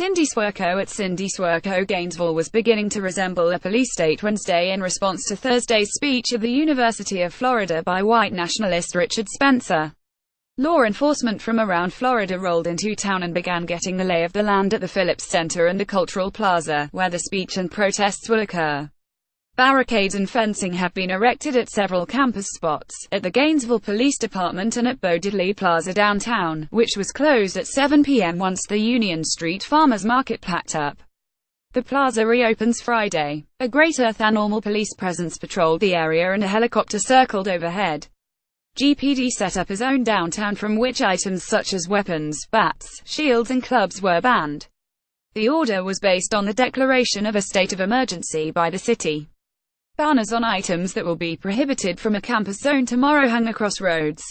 Cindy Swerco at Cindy Swerco, Gainesville was beginning to resemble a police state Wednesday in response to Thursday's speech at the University of Florida by white nationalist Richard Spencer. Law enforcement from around Florida rolled into town and began getting the lay of the land at the Phillips Center and the Cultural Plaza, where the speech and protests will occur. Barricades and fencing have been erected at several campus spots, at the Gainesville Police Department and at Bo Diddley Plaza downtown, which was closed at 7 p.m. once the Union Street Farmers Market packed up. The plaza reopens Friday. A greater-than-normal police presence patrolled the area and a helicopter circled overhead. GPD set up a zone downtown from which items such as weapons, bats, shields and clubs were banned. The order was based on the declaration of a state of emergency by the city. Banners on items that will be prohibited from a campus zone tomorrow hung across roads.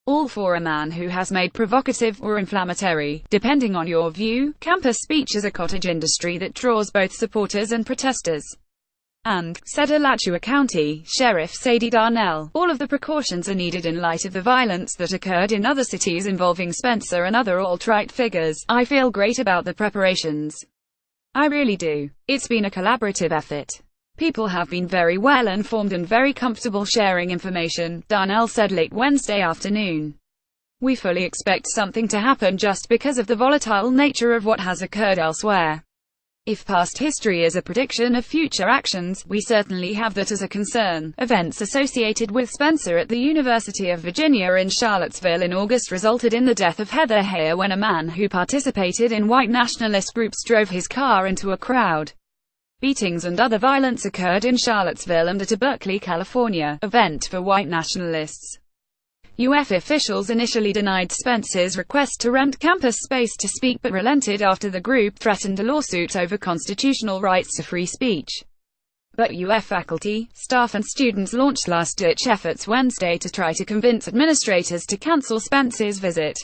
All for a man who has made provocative or inflammatory, depending on your view, campus speech is a cottage industry that draws both supporters and protesters. And, said Alachua County Sheriff Sadie Darnell, all of the precautions are needed in light of the violence that occurred in other cities involving Spencer and other alt-right figures. I feel great about the preparations. I really do. It's been a collaborative effort. People have been very well informed and very comfortable sharing information, Darnell said late Wednesday afternoon. We fully expect something to happen just because of the volatile nature of what has occurred elsewhere. If past history is a prediction of future actions, we certainly have that as a concern. Events associated with Spencer at the University of Virginia in Charlottesville in August resulted in the death of Heather Heyer when a man who participated in white nationalist groups drove his car into a crowd. Beatings and other violence occurred in Charlottesville and at a Berkeley, California, event for white nationalists. UF officials initially denied Spencer's request to rent campus space to speak but relented after the group threatened a lawsuit over constitutional rights to free speech. But UF faculty, staff and students launched last-ditch efforts Wednesday to try to convince administrators to cancel Spencer's visit.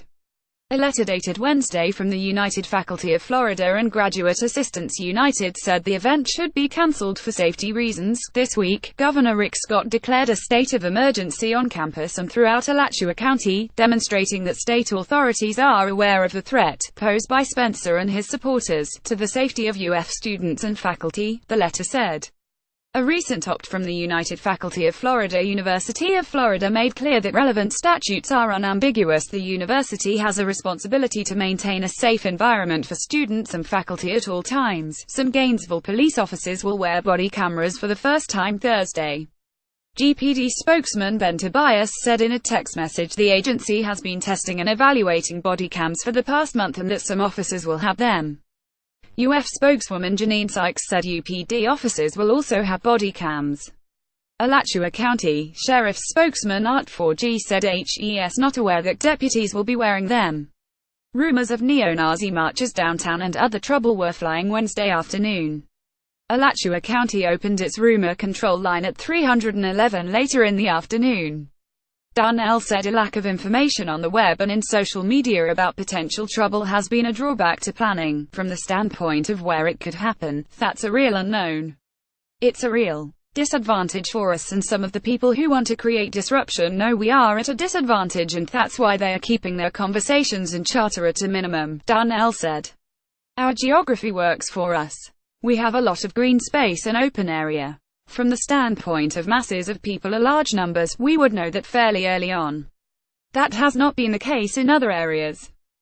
A letter dated Wednesday from the United Faculty of Florida and Graduate Assistants United said the event should be canceled for safety reasons. This week, Governor Rick Scott declared a state of emergency on campus and throughout Alachua County, demonstrating that state authorities are aware of the threat posed by Spencer and his supporters to the safety of UF students and faculty, the letter said. A recent opt from the United Faculty of Florida University of Florida made clear that relevant statutes are unambiguous. The university has a responsibility to maintain a safe environment for students and faculty at all times. Some Gainesville police officers will wear body cameras for the first time Thursday. GPD spokesman Ben Tobias said in a text message the agency has been testing and evaluating body cams for the past month and that some officers will have them. UF spokeswoman Janine Sykes said UPD officers will also have body cams. Alachua County Sheriff's spokesman Art 4G said HES not aware that deputies will be wearing them. Rumors of neo-Nazi marches downtown and other trouble were flying Wednesday afternoon. Alachua County opened its rumor control line at 311 later in the afternoon. Darnell said a lack of information on the web and in social media about potential trouble has been a drawback to planning. From the standpoint of where it could happen, that's a real unknown. It's a real disadvantage for us, and some of the people who want to create disruption know we are at a disadvantage, and that's why they are keeping their conversations and charter at a minimum, Darnell said. Our geography works for us. We have a lot of green space and open area. From the standpoint of masses of people, large numbers, we would know that fairly early on. That has not been the case in other areas.